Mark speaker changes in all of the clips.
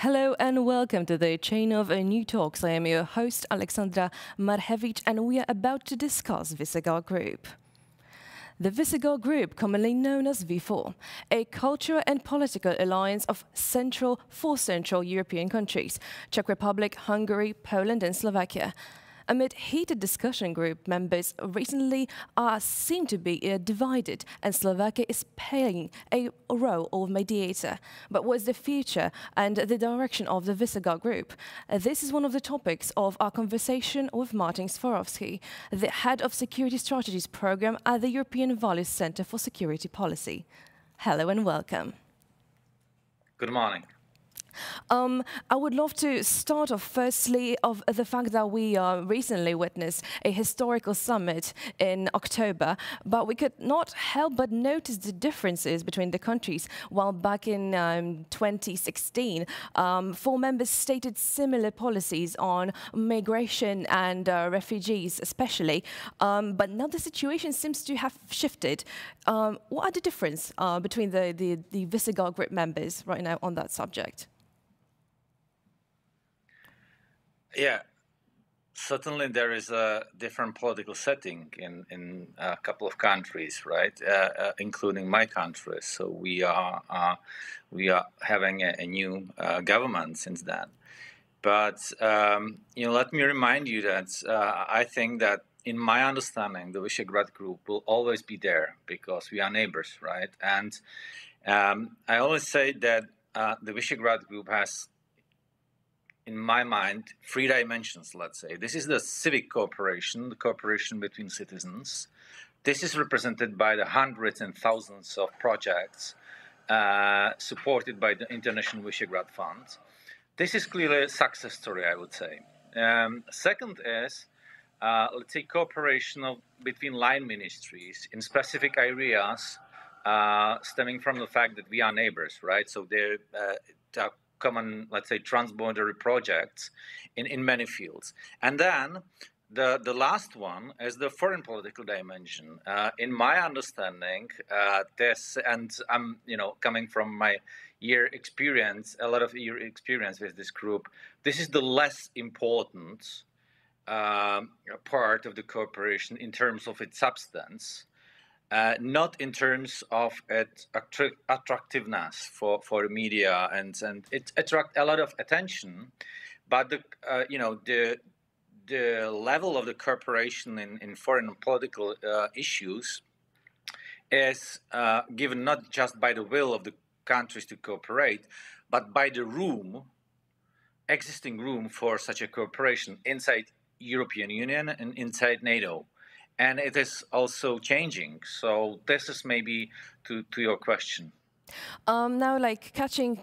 Speaker 1: Hello and welcome to the chain of new talks. I am your host, Alexandra Marhevich, and we are about to discuss Visegrad Group. The Visegrad Group, commonly known as V4, a cultural and political alliance of four Central European countries, Czech Republic, Hungary, Poland and Slovakia. Amid heated discussion, group members recently seem to be divided, and Slovakia is playing a role of mediator. But what is the future and the direction of the Visegrad Group? This is one of the topics of our conversation with Martin Svarovsky, the head of Security Strategies Program at the European Values Center for Security Policy. Hello and welcome.
Speaker 2: Good morning.
Speaker 1: I would love to start off firstly of the fact that we recently witnessed a historical summit in October, but we could not help but notice the differences between the countries. While back in 2016, four members stated similar policies on migration and refugees especially, but now the situation seems to have shifted. What are the differences between the Visegrad Group members right now on that subject?
Speaker 2: Yeah, certainly there is a different political setting in a couple of countries, right? Including my country. So we are having a new government since then. But let me remind you that I think that in my understanding, the Visegrad Group will always be there because we are neighbors, right? And I always say that the Visegrad Group has, in my mind, three dimensions, let's say. This is the civic cooperation, the cooperation between citizens. This is represented by the hundreds and thousands of projects supported by the International Visegrad Fund. This is clearly a success story, I would say. Second is, let's say, cooperation between line ministries in specific areas stemming from the fact that we are neighbors, right? So there are common, let's say, transboundary projects in many fields. And then the last one is the foreign political dimension. In my understanding, and I'm coming from my a lot of year experience with this group, this is the less important part of the cooperation in terms of its substance. Not in terms of its attractiveness for the media, and it attracts a lot of attention, but the level of the cooperation in foreign political issues is given not just by the will of the countries to cooperate, but by the existing room for such a cooperation inside European Union and inside NATO. And it is also changing. So this is maybe to your question.
Speaker 1: Now, like catching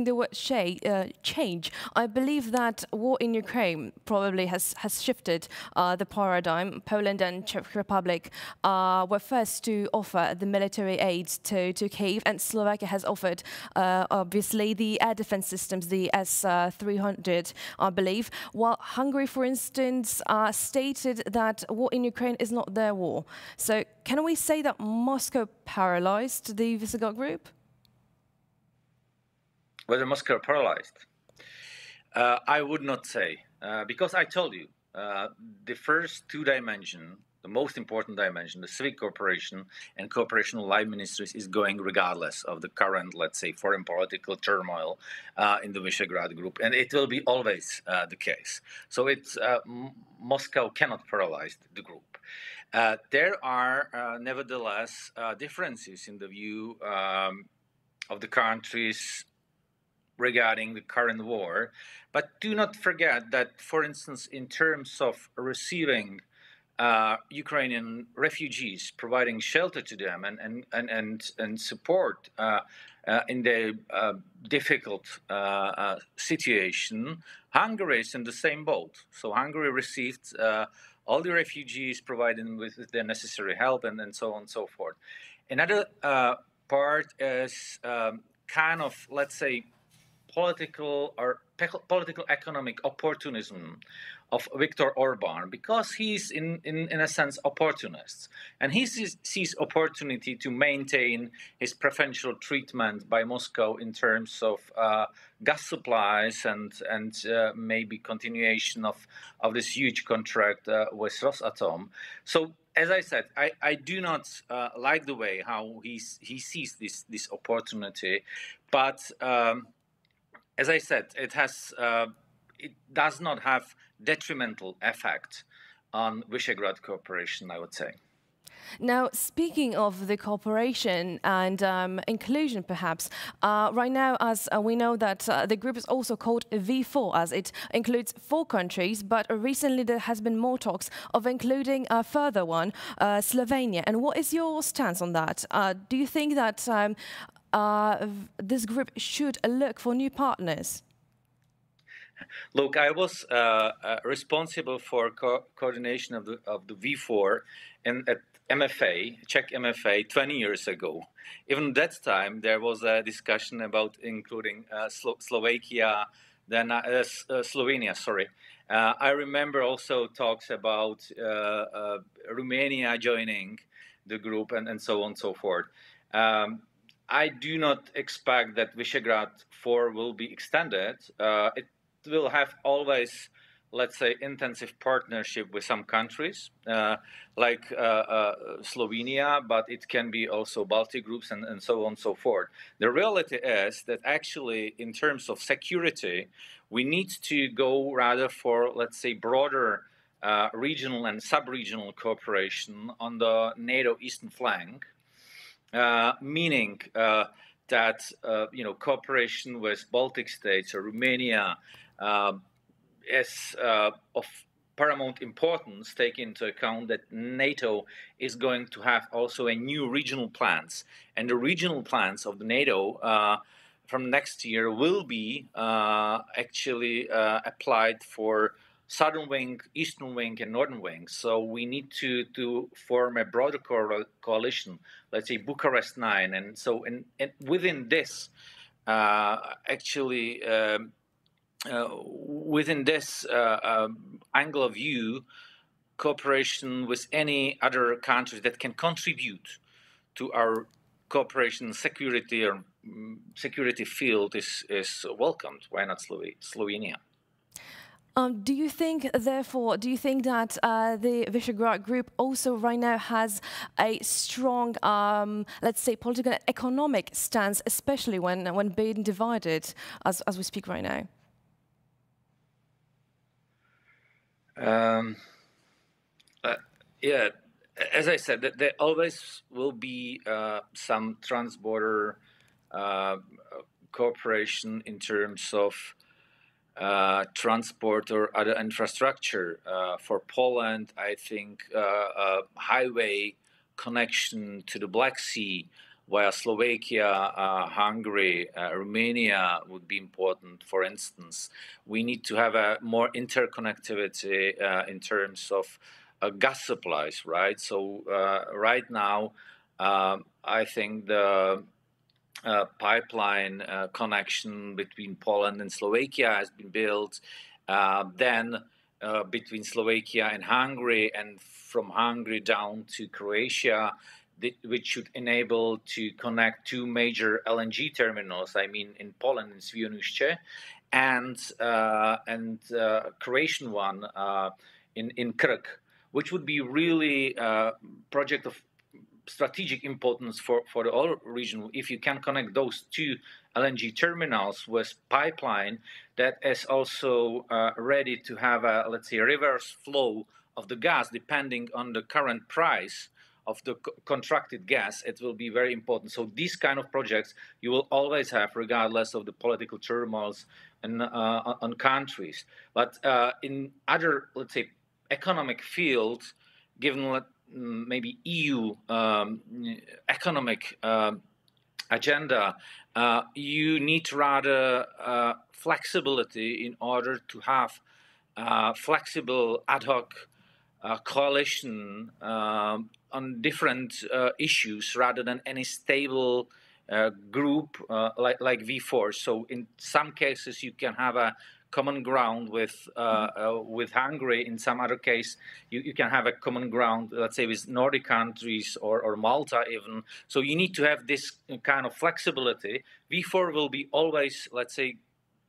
Speaker 1: the word change, I believe that war in Ukraine probably has shifted the paradigm. Poland and Czech Republic were first to offer the military aid to Kyiv, and Slovakia has offered obviously the air defense systems, the S-300, I believe. While Hungary, for instance, stated that war in Ukraine is not their war. So can we say that Moscow paralyzed the Visegrad Group?
Speaker 2: Whether Moscow paralyzed? I would not say, because I told you, the first two dimensions, the most important dimension, the civic cooperation and cooperation with line ministries, is going regardless of the current, let's say, foreign political turmoil in the Visegrad Group, and it will be always the case. So it's Moscow cannot paralyze the group. There are nevertheless differences in the view of the countries regarding the current war. But do not forget that, for instance, in terms of receiving Ukrainian refugees, providing shelter to them and support in their difficult situation, Hungary is in the same boat. So Hungary received all the refugees, providing with their necessary help, and so on and so forth. Another part is kind of, let's say, political or political economic opportunism of Viktor Orban, because he's in a sense opportunist, and he sees opportunity to maintain his preferential treatment by Moscow in terms of gas supplies and maybe continuation of this huge contract with Rosatom. So as I said, I do not like the way how he sees this opportunity, but as I said, it does not have detrimental effect on Visegrad cooperation, I would say.
Speaker 1: Now, speaking of the cooperation and inclusion, perhaps, right now, as we know that the group is also called V4, as it includes 4 countries, but recently there has been more talks of including a further one, Slovenia. And what is your stance on that? Do you think that this group should look for new partners?
Speaker 2: Look, I was responsible for coordination of the V4 at MFA, Czech MFA, 20 years ago. Even that time, there was a discussion about including Slovakia, then Slovenia. Sorry, I remember also talks about Romania joining the group and so on and so forth. I do not expect that Visegrad 4 will be extended. It will have always, let's say, intensive partnership with some countries, like Slovenia, but it can be also Baltic groups and so on and so forth. The reality is that actually, in terms of security, we need to go rather for, let's say, broader regional and sub-regional cooperation on the NATO eastern flank, meaning that cooperation with Baltic states or Romania is of paramount importance, taking into account that NATO is going to have also a new regional plans, and the regional plans of the NATO from next year will be actually applied for southern wing, eastern wing, and northern wing. So we need to form a broader coalition, let's say Bucharest 9, and so and within this within this angle of view, cooperation with any other countries that can contribute to our cooperation security or security field is welcomed. Why not Slovenia?
Speaker 1: Do you think, therefore, that the Visegrad Group also right now has a strong, let's say, political and economic stance, especially when being divided, as we speak right now?
Speaker 2: Yeah, as I said, there always will be some transborder cooperation in terms of transport or other infrastructure. For Poland, I think a highway connection to the Black Sea via Slovakia, Hungary, Romania would be important. For instance, we need to have a more interconnectivity in terms of gas supplies, right? So right now, I think the pipeline connection between Poland and Slovakia has been built. Then between Slovakia and Hungary, and from Hungary down to Croatia, which should enable to connect 2 major LNG terminals. I mean, in Poland, in Świnoujście, and Croatian one in Krk, which would be really a project of strategic importance for the whole region if you can connect those 2 LNG terminals with pipeline that is also ready to have a, let's say, reverse flow of the gas depending on the current price of the contracted gas. It will be very important. So these kind of projects you will always have regardless of the political turmoils and on countries. But in other, let's say, economic fields, given maybe EU economic agenda, you need rather flexibility in order to have flexible ad hoc coalition on different issues rather than any stable group like V4. So in some cases you can have a common ground with Hungary. In some other case, you can have a common ground, let's say, with Nordic countries or Malta even. So you need to have this kind of flexibility. V4 will be always, let's say,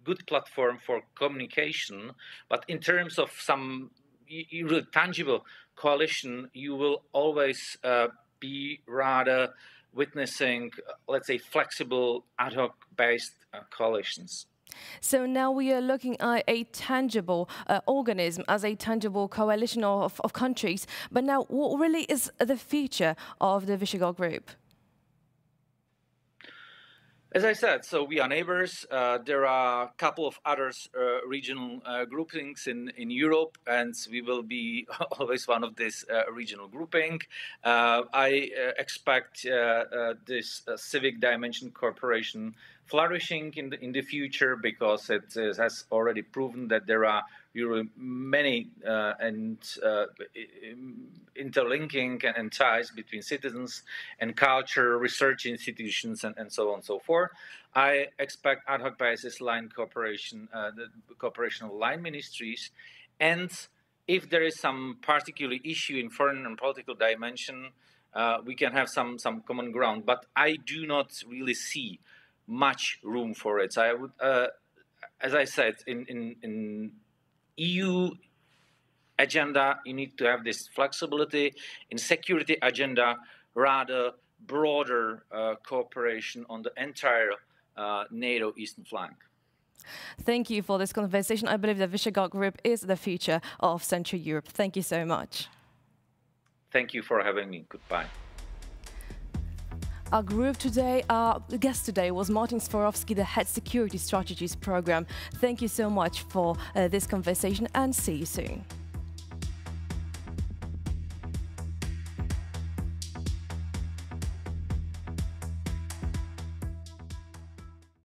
Speaker 2: good platform for communication, but in terms of some really tangible coalition, you will always be rather witnessing, let's say, flexible ad hoc based coalitions.
Speaker 1: So now we are looking at a tangible organism as a tangible coalition of countries. But now, what really is the future of the Visegrad Group?
Speaker 2: As I said, so we are neighbors. There are a couple of other regional groupings in Europe, and we will be always one of this regional grouping. I expect this civic dimension cooperation flourishing in the future, because it has already proven that there are really many interlinking and ties between citizens and culture, research institutions, and so on and so forth. I expect ad hoc basis line cooperation, the cooperation of line ministries, and if there is some particular issue in foreign and political dimension, we can have some common ground. But I do not really see much room for it. So I would, as I said, in EU agenda, you need to have this flexibility. In security agenda, rather broader cooperation on the entire NATO eastern flank.
Speaker 1: Thank you for this conversation. I believe the Visegrad Group is the future of Central Europe. Thank you so much.
Speaker 2: Thank you for having me. Goodbye.
Speaker 1: Our guest today was Martin Svarovsky, the Head Security Strategies Program. Thank you so much for this conversation, and see you soon.